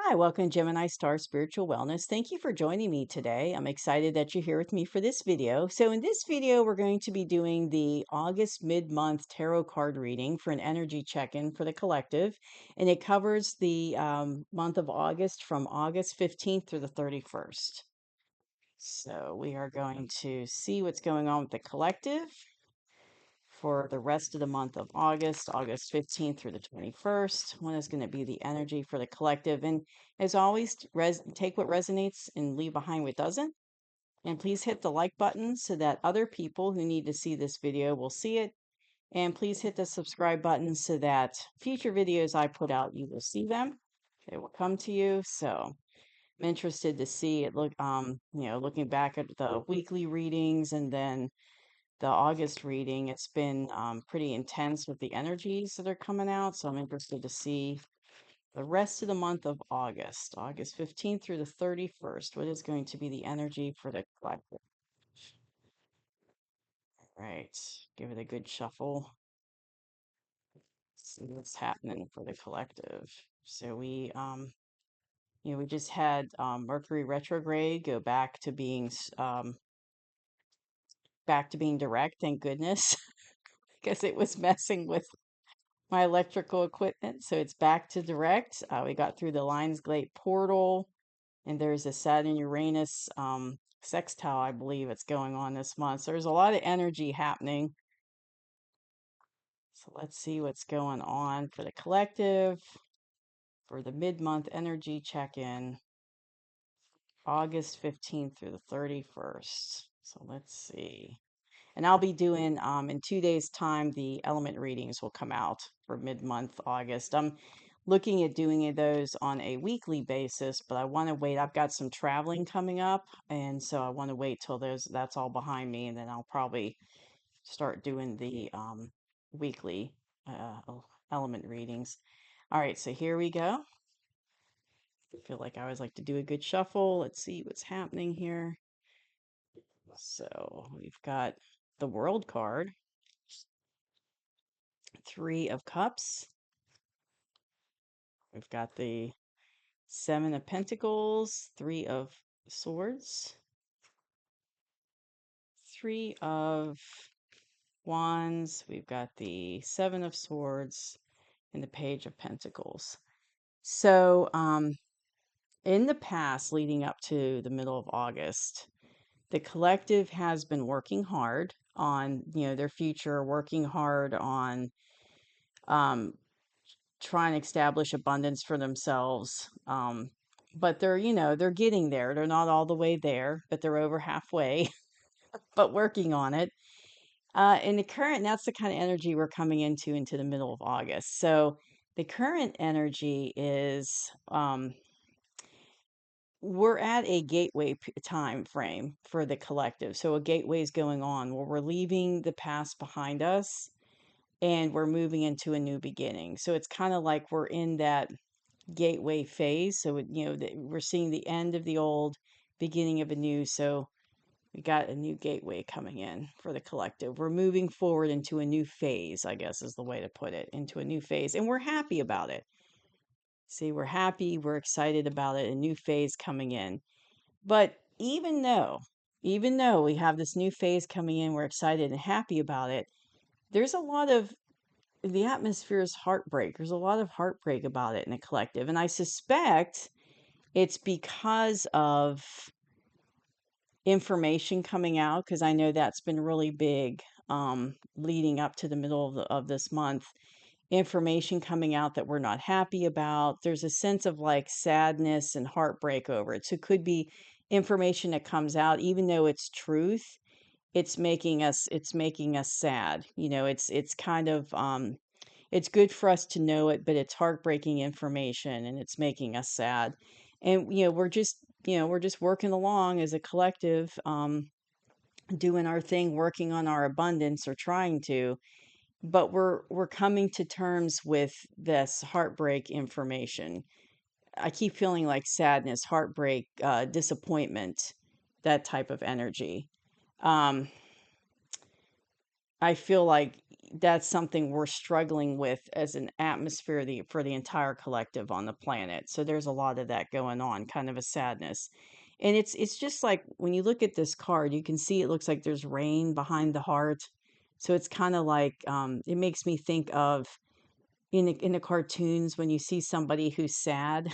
Hi, welcome to Gemini Star Spiritual Wellness. Thank you for joining me today. I'm excited that you're here with me for this video. So in this video, we're going to be doing the August mid-month tarot card reading for an energy check-in for the collective. And it covers the month of August from August 15th through the 31st. So we are going to see what's going on with the collective for the rest of the month of August, August 15th through the 21st. What is going to be the energy for the collective? And as always, take what resonates and leave behind what doesn't. And please hit the like button so that other people who need to see this video will see it. And please hit the subscribe button so that future videos I put out, you will see them. They will come to you. So I'm interested to see it looking back at the weekly readings and then the August reading, it's been pretty intense with the energies that are coming out. So I'm interested to see the rest of the month of August, August 15th through the 31st. What is going to be the energy for the collective? All right, give it a good shuffle. See what's happening for the collective. So we just had Mercury retrograde go back to being direct. Thank goodness, because it was messing with my electrical equipment. So it's back to direct. We got through the Lionsgate portal, and there's a Saturn Uranus sextile, I believe it's going on this month. So there's a lot of energy happening. So let's see what's going on for the collective for the mid-month energy check-in, August 15th through the 31st. So let's see. And I'll be doing in 2 days' time, the element readings will come out for mid-month August. I'm looking at doing those on a weekly basis, but I want to wait. I've got some traveling coming up, and so I want to wait till that's all behind me, and then I'll probably start doing the weekly element readings. All right, so here we go. I feel like I always like to do a good shuffle. Let's see what's happening here. So we've got the World card. Three of Cups. We've got the Seven of Pentacles, Three of Swords, Three of Wands. We've got the Seven of Swords and the Page of Pentacles. So, in the past, leading up to the middle of August, the collective has been working hard on, their future, working hard on um, trying to establish abundance for themselves. But they're getting there. They're not all the way there, but they're over halfway, but working on it. In the current, that's the kind of energy we're coming into the middle of August. So the current energy is we're at a gateway time frame for the collective. So a gateway is going on where we're leaving the past behind us and we're moving into a new beginning. So it's kind of like we're in that gateway phase. So, we're seeing the end of the old, beginning of a new. So we got a new gateway coming in for the collective. We're moving forward into a new phase, I guess is the way to put it, into a new phase. And we're happy about it. See, we're happy, we're excited about it, a new phase coming in. But even though we have this new phase coming in, we're excited and happy about it, there's a lot of the atmosphere is heartbreak. There's a lot of heartbreak about it in the collective. And I suspect it's because of information coming out, because I know that's been really big leading up to the middle of this month. Information coming out that we're not happy about. There's a sense of like sadness and heartbreak over it. So it could be information that comes out, even though it's truth, it's making us sad. It's kind of it's good for us to know it, but it's heartbreaking information and it's making us sad. And we're just working along as a collective, doing our thing, working on our abundance or trying to, but we're coming to terms with this heartbreak information. I keep feeling like sadness, heartbreak, disappointment, that type of energy. Um, I feel like that's something we're struggling with as an atmosphere for the entire collective on the planet. So there's a lot of that going on, kind of a sadness. And it's just like when you look at this card, you can see it looks like there's rain behind the heart. So it's kind of like it makes me think of in the cartoons when you see somebody who's sad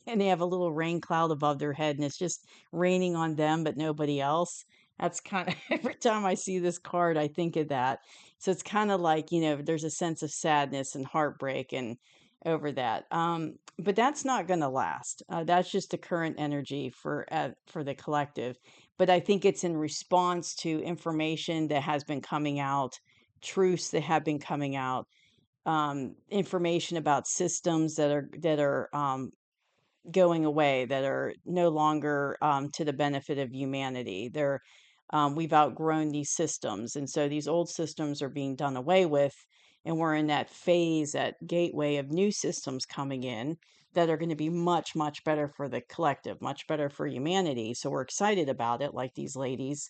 and they have a little rain cloud above their head and it's just raining on them but nobody else. That's kind of every time I see this card I think of that. So it's kind of like, there's a sense of sadness and heartbreak and over that. But that's not going to last. That's just the current energy for the collective. But I think it's in response to information that has been coming out, truths that have been coming out, information about systems that are going away, that are no longer to the benefit of humanity. We've outgrown these systems, and so these old systems are being done away with, and we're in that phase, that gateway of new systems coming in that are going to be much, much better for the collective, much better for humanity. So we're excited about it, like these ladies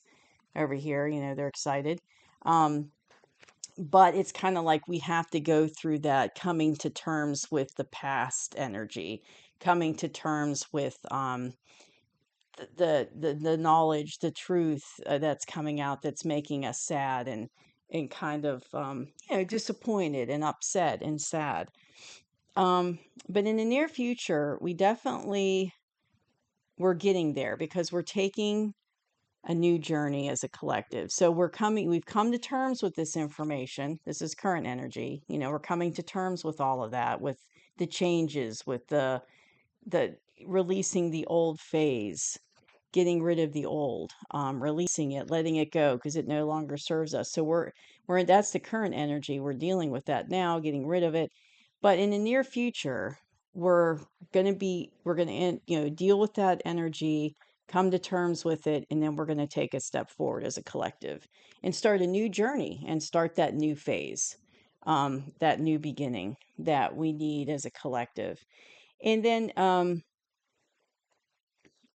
over here. They're excited. Um, but it's kind of like we have to go through that coming to terms with the past energy, coming to terms with the knowledge, the truth that's coming out that's making us sad and kind of disappointed and upset and sad. Um, but in the near future, we're getting there because we're taking a new journey as a collective. So we've come to terms with this information. This is current energy. We're coming to terms with all of that, with the changes, with the releasing the old phase, getting rid of the old, releasing it, letting it go because it no longer serves us. So that's the current energy. We're dealing with that now, getting rid of it. But in the near future, we're we're gonna deal with that energy, come to terms with it, and then we're gonna take a step forward as a collective and start a new journey and start that new phase, that new beginning that we need as a collective. And then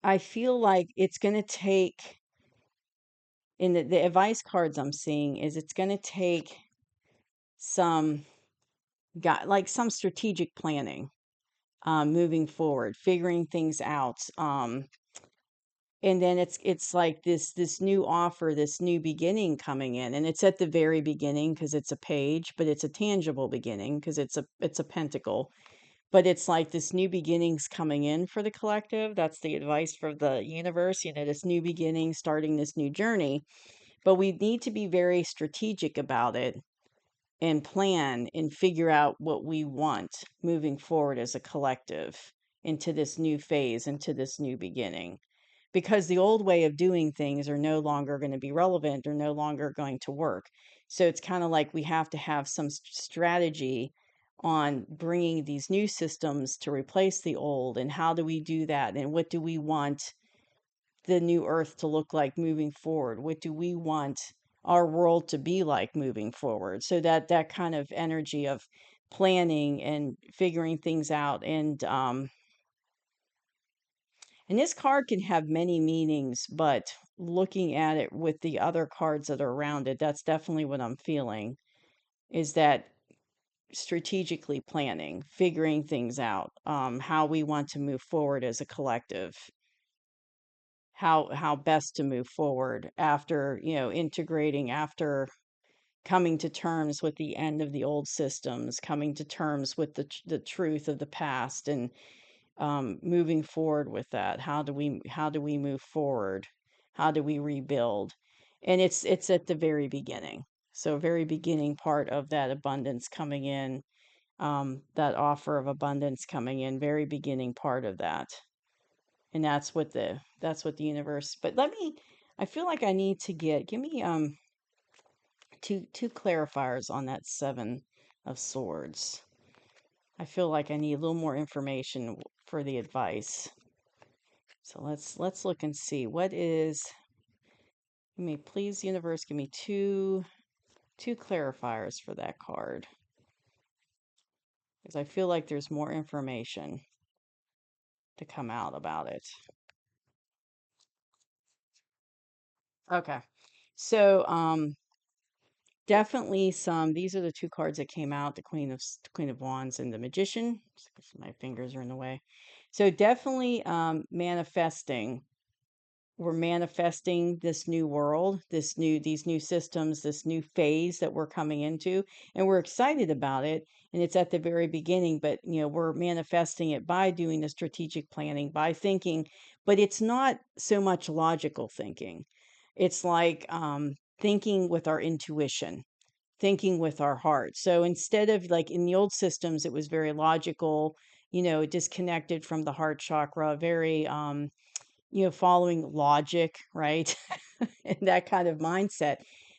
I feel like it's going to take, in the advice cards I'm seeing, is it's going to take some, like some strategic planning, moving forward, figuring things out. And then it's like this new offer, this new beginning coming in, and it's at the very beginning because it's a page, but it's a tangible beginning because it's a pentacle. But it's like this new beginnings coming in for the collective. That's the advice for the universe, this new beginning, starting this new journey. But we need to be very strategic about it and plan and figure out what we want moving forward as a collective into this new phase, into this new beginning. Because the old way of doing things are no longer going to be relevant or no longer going to work. So it's kind of like we have to have some strategy on bringing these new systems to replace the old. And how do we do that? And what do we want the new earth to look like moving forward? What do we want our world to be like moving forward? So that kind of energy of planning and figuring things out. And this card can have many meanings, but looking at it with the other cards that are around it, that's definitely what I'm feeling, is that strategically planning, figuring things out, how we want to move forward as a collective, how best to move forward after, integrating, after coming to terms with the end of the old systems, coming to terms with the truth of the past, and moving forward with that. How do we move forward? How do we rebuild? And it's at the very beginning. So very beginning part of that abundance coming in, that offer of abundance coming in, very beginning part of that. And that's what the universe. But I feel like I need to give me two clarifiers on that 7 of Swords. I feel like I need a little more information for the advice. So let's look and see what is. Give me, please, universe, give me two clarifiers for that card because I feel like there's more information to come out about it. Okay, so Definitely some. These are the two cards that came out: the Queen of Wands and the Magician. My fingers are in the way. So definitely manifesting. We're manifesting this new world, these new systems, this new phase that we're coming into, and we're excited about it. And it's at the very beginning, but we're manifesting it by doing the strategic planning, by thinking, but it's not so much logical thinking. It's like thinking with our intuition, thinking with our heart. So instead of like in the old systems, it was very logical, disconnected from the heart chakra, very following logic, right? And that kind of mindset.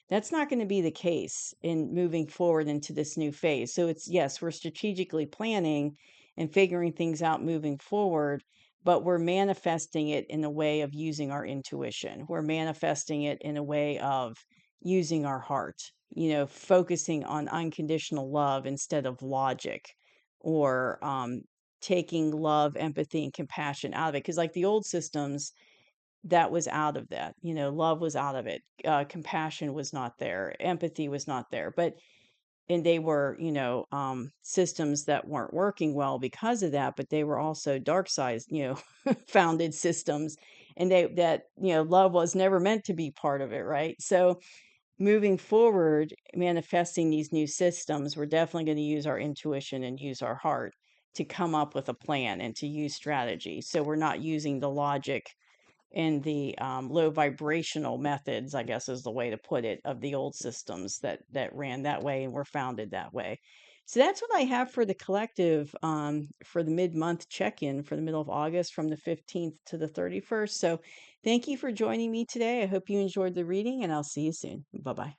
That's not going to be the case in moving forward into this new phase. So it's, yes, we're strategically planning and figuring things out moving forward, but we're manifesting it in a way of using our intuition. We're manifesting it in a way of using our heart, focusing on unconditional love instead of logic, or taking love, empathy, and compassion out of it. Because, like the old systems, that was out of that. Love was out of it. Compassion was not there. Empathy was not there. And they were, systems that weren't working well because of that. But they were also dark side, founded systems, and love was never meant to be part of it, right? So moving forward, manifesting these new systems, we're definitely going to use our intuition and use our heart to come up with a plan and to use strategy. So we're not using the logic and the low vibrational methods, I guess is the way to put it, of the old systems that ran that way and were founded that way. So that's what I have for the collective, for the mid-month check-in for the middle of August from the 15th to the 31st. So thank you for joining me today. I hope you enjoyed the reading, and I'll see you soon. Bye-bye.